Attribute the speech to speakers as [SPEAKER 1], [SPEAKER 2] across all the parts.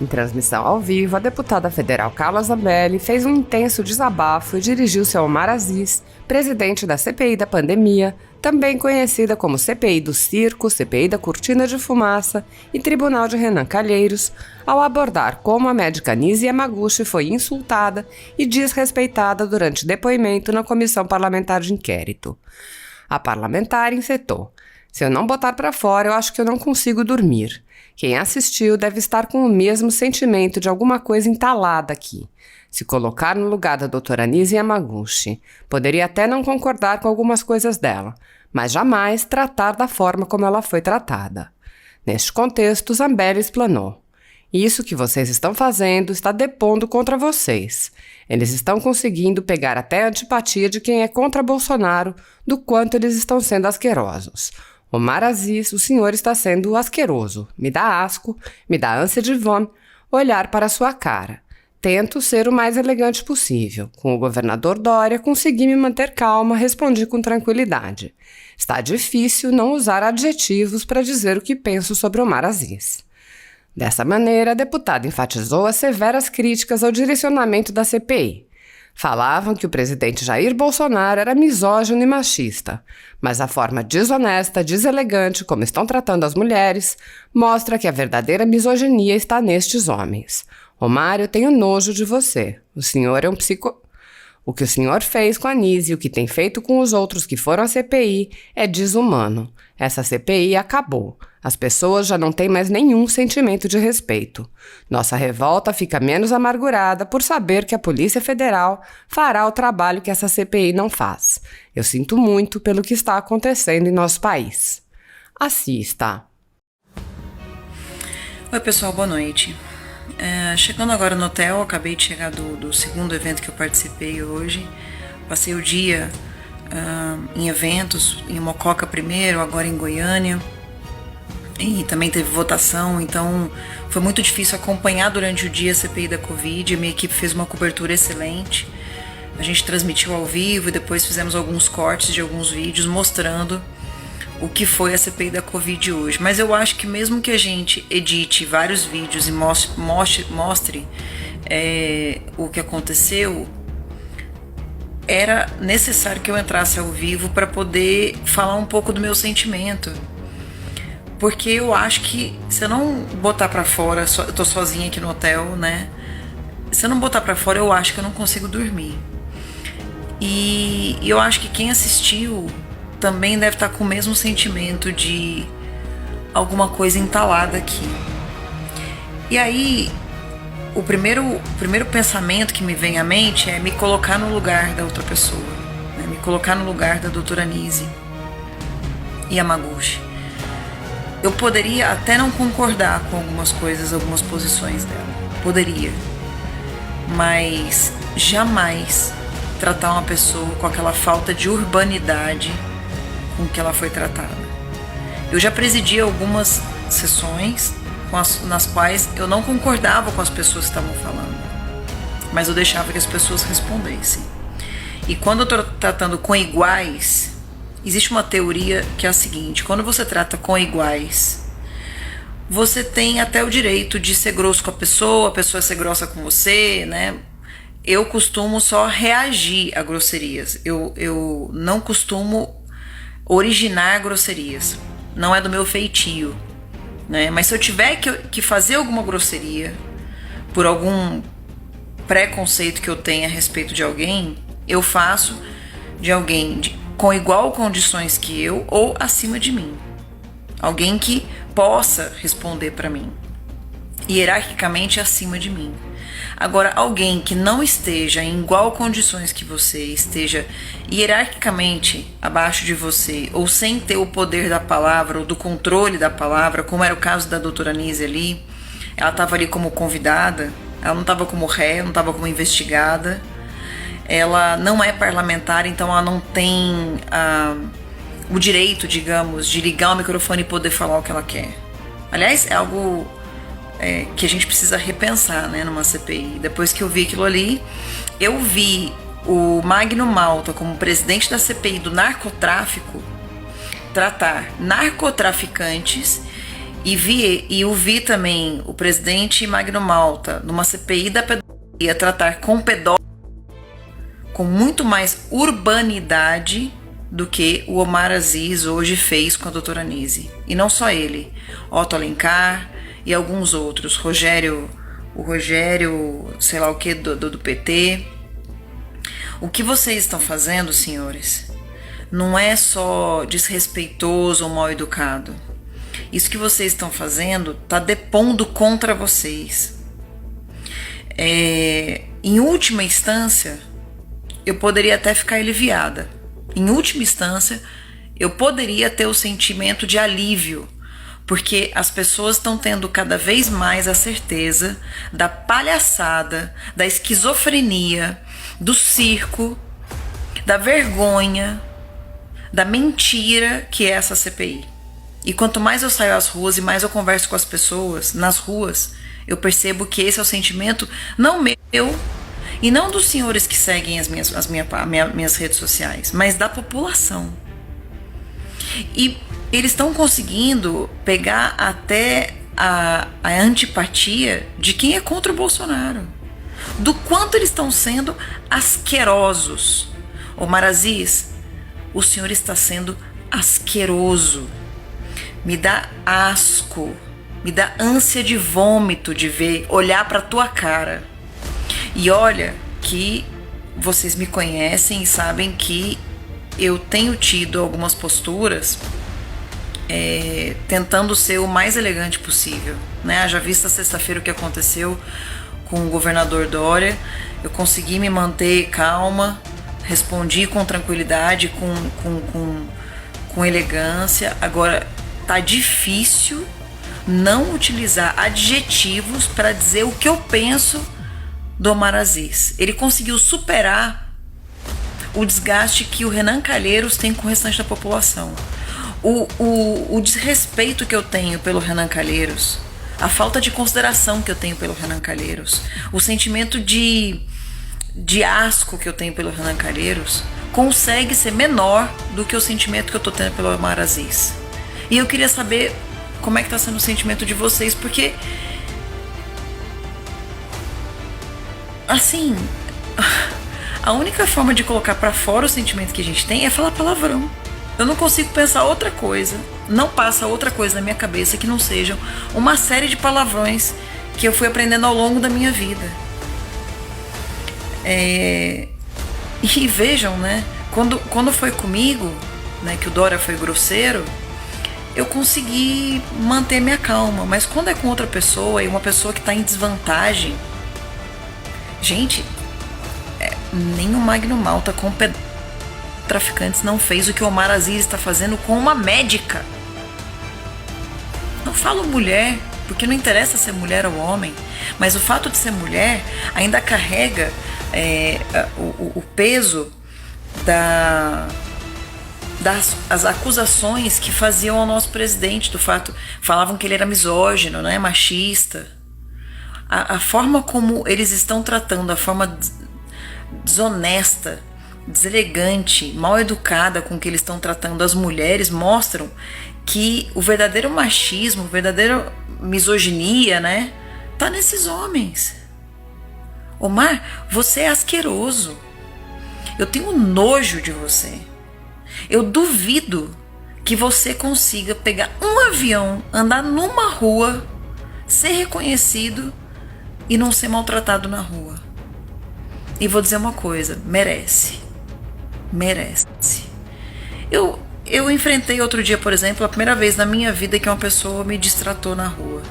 [SPEAKER 1] Em transmissão ao vivo, a deputada federal Carla Zambelli fez um intenso desabafo e dirigiu-se ao Omar Aziz, presidente da CPI da pandemia, também conhecida como CPI do Circo, CPI da Cortina de Fumaça e Tribunal de Renan Calheiros, ao abordar como a médica Nise Yamaguchi foi insultada e desrespeitada durante depoimento na Comissão Parlamentar de Inquérito. A parlamentar encetou: "Se eu não botar pra fora, eu acho que eu não consigo dormir. Quem assistiu deve estar com o mesmo sentimento de alguma coisa entalada aqui. Se colocar no lugar da doutora Nise Yamaguchi, poderia até não concordar com algumas coisas dela, mas jamais tratar da forma como ela foi tratada." Neste contexto, Zambelli explanou: "Isso que vocês estão fazendo está depondo contra vocês. Eles estão conseguindo pegar até a antipatia de quem é contra Bolsonaro, do quanto eles estão sendo asquerosos. Omar Aziz, o senhor está sendo asqueroso. Me dá asco, me dá ânsia de vômito olhar para a sua cara. Tento ser o mais elegante possível. Com o governador Dória, consegui me manter calma, respondi com tranquilidade. Está difícil não usar adjetivos para dizer o que penso sobre Omar Aziz." Dessa maneira, a deputada enfatizou as severas críticas ao direcionamento da CPI. Falavam que o presidente Jair Bolsonaro era misógino e machista, mas a forma desonesta, deselegante como estão tratando as mulheres mostra que a verdadeira misoginia está nestes homens. "Omar, eu tenho nojo de você. O senhor é um psico... O que o senhor fez com a Nise e o que tem feito com os outros que foram à CPI é desumano. Essa CPI acabou. As pessoas já não têm mais nenhum sentimento de respeito. Nossa revolta fica menos amargurada por saber que a Polícia Federal fará o trabalho que essa CPI não faz. Eu sinto muito pelo que está acontecendo em nosso país." Assista.
[SPEAKER 2] Oi pessoal, boa noite. Chegando agora no hotel, acabei de chegar do segundo evento que eu participei hoje. Passei o dia em eventos, em Mococa primeiro, agora em Goiânia. E também teve votação, então foi muito difícil acompanhar durante o dia a CPI da Covid. A minha equipe fez uma cobertura excelente. A gente transmitiu ao vivo e depois fizemos alguns cortes de alguns vídeos mostrando o que foi a CPI da Covid hoje. Mas eu acho que mesmo que a gente edite vários vídeos e mostre o que aconteceu, era necessário que eu entrasse ao vivo para poder falar um pouco do meu sentimento. Porque eu acho que se eu não botar pra fora, eu tô sozinha aqui no hotel, né? Se eu não botar pra fora, eu acho que eu não consigo dormir. E eu acho que quem assistiu também deve estar com o mesmo sentimento de alguma coisa entalada aqui. E aí, o primeiro pensamento que me vem à mente é me colocar no lugar da outra pessoa, né? Me colocar no lugar da doutora Nise Yamaguchi. Eu poderia até não concordar com algumas coisas, algumas posições dela. Poderia. Mas jamais tratar uma pessoa com aquela falta de urbanidade com que ela foi tratada. Eu já presidi algumas sessões nas quais eu não concordava com as pessoas que estavam falando, mas eu deixava que as pessoas respondessem. E quando eu estou tratando com iguais, existe uma teoria que é a seguinte: quando você trata com iguais, você tem até o direito de ser grosso com a pessoa ser grossa com você, né? Eu costumo só reagir a grosserias. Eu não costumo originar grosserias. Não é do meu feitio, né? Mas se eu tiver que fazer alguma grosseria por algum preconceito que eu tenha a respeito de alguém, eu faço de alguém com igual condições que eu ou acima de mim. Alguém que possa responder para mim, hierarquicamente acima de mim. Agora, alguém que não esteja em igual condições que você, esteja hierarquicamente abaixo de você, ou sem ter o poder da palavra, ou do controle da palavra, como era o caso da doutora Nise ali, ela estava ali como convidada, ela não estava como ré, não estava como investigada, ela não é parlamentar, então ela não tem o direito, digamos, de ligar o microfone e poder falar o que ela quer. Aliás, é algo que a gente precisa repensar, né, numa CPI. Depois que eu vi aquilo ali, eu vi o Magno Malta como presidente da CPI do narcotráfico tratar narcotraficantes E vi também o presidente Magno Malta, numa CPI da pedofilia, tratar com pedófilos com muito mais urbanidade do que o Omar Aziz hoje fez com a doutora Nise. E não só ele, Otto Alencar e alguns outros, o Rogério, sei lá o que, do PT. O que vocês estão fazendo, senhores, não é só desrespeitoso ou mal educado. Isso que vocês estão fazendo está depondo contra vocês. Em última instância, eu poderia até ficar aliviada. Em última instância, eu poderia ter o sentimento de alívio, porque as pessoas estão tendo cada vez mais a certeza da palhaçada, da esquizofrenia, do circo, da vergonha, da mentira que é essa CPI. E quanto mais eu saio às ruas e mais eu converso com as pessoas nas ruas, eu percebo que esse é o sentimento não meu e não dos senhores que seguem as minhas redes sociais, mas da população. E eles estão conseguindo pegar até a antipatia de quem é contra o Bolsonaro. Do quanto eles estão sendo asquerosos. Omar Aziz, o senhor está sendo asqueroso. Me dá asco, me dá ânsia de vômito de ver, olhar para tua cara. E olha que vocês me conhecem e sabem que eu tenho tido algumas posturas tentando ser o mais elegante possível, né? Já vista sexta-feira o que aconteceu com o governador Dória, eu consegui me manter calma, respondi com tranquilidade, com elegância. Agora, tá difícil não utilizar adjetivos para dizer o que eu penso do Omar Aziz. Ele conseguiu superar o desgaste que o Renan Calheiros tem com o restante da população. O desrespeito que eu tenho pelo Renan Calheiros, a falta de consideração que eu tenho pelo Renan Calheiros, o sentimento de asco que eu tenho pelo Renan Calheiros consegue ser menor do que o sentimento que eu tô tendo pelo Omar Aziz. E eu queria saber como é que tá sendo o sentimento de vocês, porque assim, a única forma de colocar pra fora o sentimento que a gente tem é falar palavrão. Eu não consigo pensar outra coisa, não passa outra coisa na minha cabeça que não sejam uma série de palavrões que eu fui aprendendo ao longo da minha vida. E vejam, né, quando foi comigo, né, que o Dória foi grosseiro, eu consegui manter minha calma, mas quando é com outra pessoa e uma pessoa que está em desvantagem, gente, nem o Magno Malta com traficantes não fez o que o Omar Aziz está fazendo com uma médica. Não falo mulher, porque não interessa ser mulher ou homem, mas o fato de ser mulher ainda carrega o peso das acusações que faziam ao nosso presidente, do fato, falavam que ele era misógino, né, machista. A forma como eles estão tratando, a forma desonesta, deselegante, mal educada com que eles estão tratando as mulheres, mostram que o verdadeiro machismo, a verdadeira misoginia, né, tá nesses homens. Omar, você é asqueroso. Eu tenho nojo de você. Eu duvido que você consiga pegar um avião, andar numa rua, ser reconhecido e não ser maltratado na rua. E vou dizer uma coisa, merece. Merece. Eu enfrentei outro dia, por exemplo, a primeira vez na minha vida que uma pessoa me distratou na rua.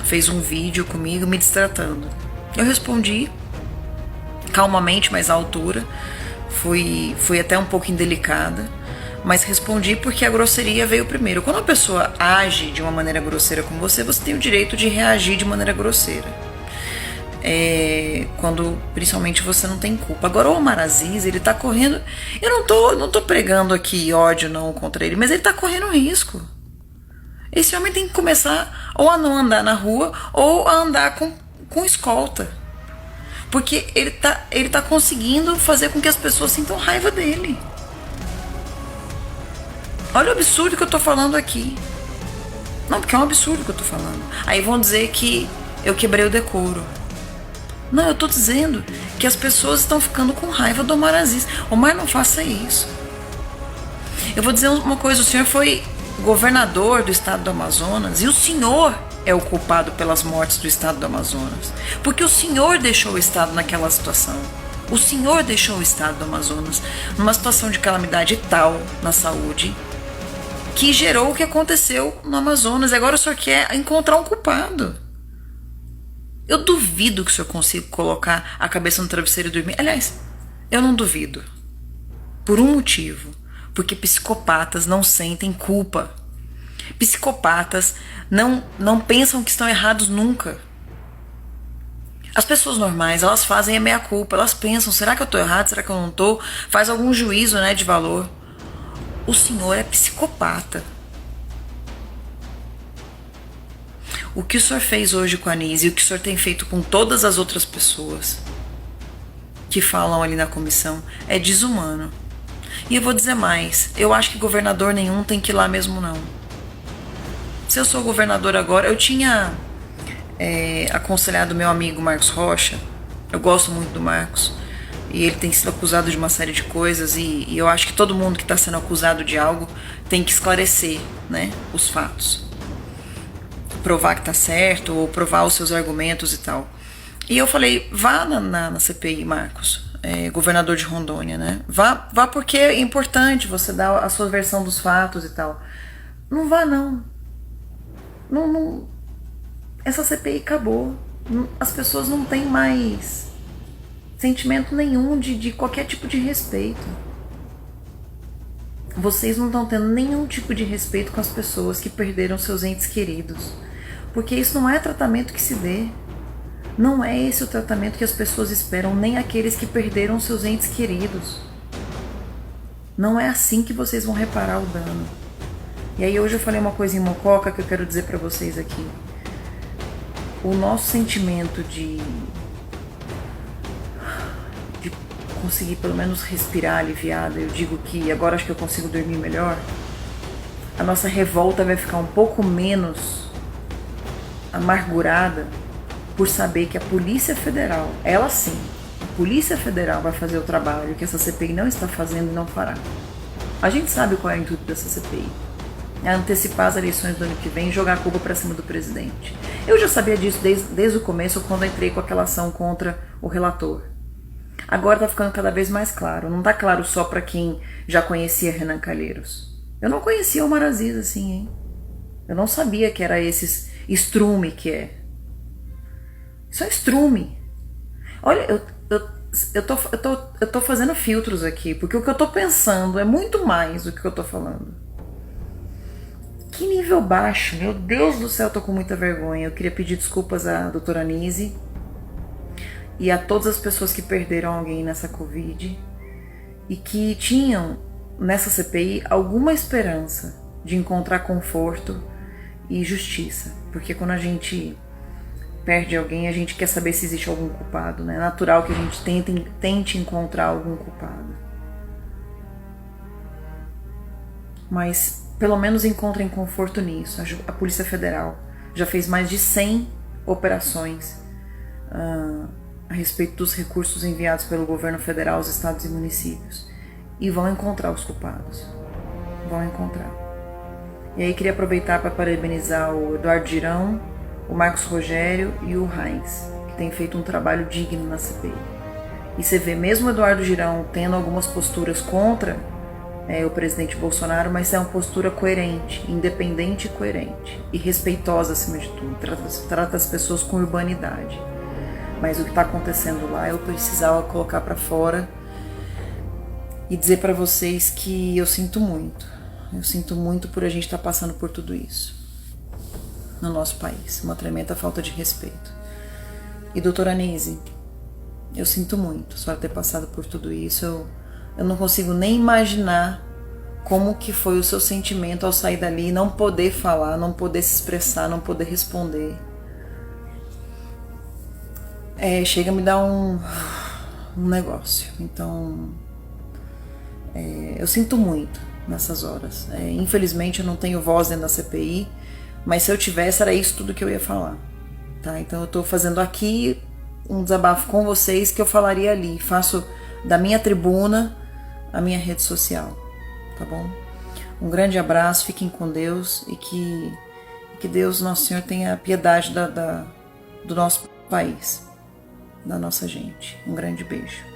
[SPEAKER 2] Fez um vídeo comigo me distratando. Eu respondi calmamente, mas à altura. Fui até um pouco indelicada, mas respondi porque a grosseria veio primeiro. Quando a pessoa age de uma maneira grosseira com você, você tem o direito de reagir de maneira grosseira. Quando principalmente você não tem culpa. Agora o Omar Aziz, ele tá correndo, eu não tô pregando aqui ódio não contra ele, mas ele tá correndo risco. Esse homem tem que começar ou a não andar na rua ou a andar com escolta, porque ele tá conseguindo fazer com que as pessoas sintam raiva dele. Olha o absurdo que eu tô falando aqui. Não, porque é um absurdo o que eu tô falando. Aí vão dizer que eu quebrei o decoro. Não, eu tô dizendo que as pessoas estão ficando com raiva do Omar Aziz. Omar, não faça isso. Eu vou dizer uma coisa, o senhor foi governador do estado do Amazonas e o senhor é o culpado pelas mortes do estado do Amazonas. Porque o senhor deixou o estado naquela situação. O senhor deixou o estado do Amazonas numa situação de calamidade tal na saúde que gerou o que aconteceu no Amazonas. Agora o senhor quer encontrar um culpado. Eu duvido que o senhor consiga colocar a cabeça no travesseiro e dormir. Aliás, eu não duvido. Por um motivo. Porque psicopatas não sentem culpa. Psicopatas não pensam que estão errados nunca. As pessoas normais, elas fazem a meia-culpa. Elas pensam, será que eu estou errado? Será que eu não estou? Faz algum juízo, né, de valor. O senhor é psicopata. O que o senhor fez hoje com a Anísia e o que o senhor tem feito com todas as outras pessoas que falam ali na comissão é desumano. E eu vou dizer mais, eu acho que governador nenhum tem que ir lá mesmo não. Se eu sou governador agora, eu tinha aconselhado meu amigo Marcos Rocha, eu gosto muito do Marcos, e ele tem sido acusado de uma série de coisas, e eu acho que todo mundo que está sendo acusado de algo tem que esclarecer, né, os fatos. Provar que tá certo, ou provar os seus argumentos e tal. E eu falei, vá na CPI, Marcos, governador de Rondônia, né? Vá porque é importante você dar a sua versão dos fatos e tal. Não vá, não. Não. Essa CPI acabou. As pessoas não têm mais sentimento nenhum de qualquer tipo de respeito. Vocês não estão tendo nenhum tipo de respeito com as pessoas que perderam seus entes queridos. Porque isso não é tratamento que se dê. Não é esse o tratamento que as pessoas esperam, nem aqueles que perderam seus entes queridos. Não é assim que vocês vão reparar o dano. E aí hoje eu falei uma coisa em Mococa que eu quero dizer pra vocês aqui. O nosso sentimento de conseguir pelo menos respirar aliviada, eu digo que agora acho que eu consigo dormir melhor, a nossa revolta vai ficar um pouco menos amargurada por saber que a Polícia Federal, ela sim, a Polícia Federal vai fazer o trabalho que essa CPI não está fazendo e não fará. A gente sabe qual é o intuito dessa CPI. É antecipar as eleições do ano que vem e jogar a culpa pra cima do presidente. Eu já sabia disso desde o começo, quando eu entrei com aquela ação contra o relator. Agora tá ficando cada vez mais claro. Não tá claro só pra quem já conhecia Renan Calheiros. Eu não conhecia o Omar Aziz assim, hein? Eu não sabia que era esses estrume que é. Isso é estrume. Olha, eu tô fazendo filtros aqui, porque o que eu tô pensando é muito mais do que eu tô falando. Que nível baixo, meu Deus do céu, eu tô com muita vergonha. Eu queria pedir desculpas à doutora Anísia e a todas as pessoas que perderam alguém nessa Covid e que tinham nessa CPI alguma esperança de encontrar conforto e justiça. Porque quando a gente perde alguém, a gente quer saber se existe algum culpado, né? É natural que a gente tente encontrar algum culpado. Mas pelo menos encontrem conforto nisso. A Polícia Federal já fez mais de 100 operações a respeito dos recursos enviados pelo governo federal aos estados e municípios. E vão encontrar os culpados. Vão encontrar. E aí queria aproveitar para parabenizar o Eduardo Girão, o Marcos Rogério e o Heinz, que têm feito um trabalho digno na CPI. E você vê mesmo o Eduardo Girão tendo algumas posturas contra o presidente Bolsonaro, mas é uma postura coerente, independente e coerente, e respeitosa acima de tudo, trata as pessoas com urbanidade. Mas o que está acontecendo lá, eu precisava colocar para fora e dizer para vocês que eu sinto muito por a gente estar passando por tudo isso no nosso país, uma tremenda falta de respeito. E doutora Anísia, eu sinto muito a senhora ter passado por tudo isso. Eu não consigo nem imaginar como que foi o seu sentimento ao sair dali e não poder falar, não poder se expressar, não poder responder. Chega a me dar um negócio. Então, eu sinto muito nessas horas. Infelizmente eu não tenho voz dentro da CPI, Mas se eu tivesse, era isso tudo que eu ia falar, tá? Então eu tô fazendo aqui um desabafo com vocês que eu falaria ali. Faço da minha tribuna a minha rede social, tá bom? Um grande abraço, fiquem com Deus e que Deus, Nosso Senhor, tenha piedade do nosso país, da nossa gente. Um grande beijo.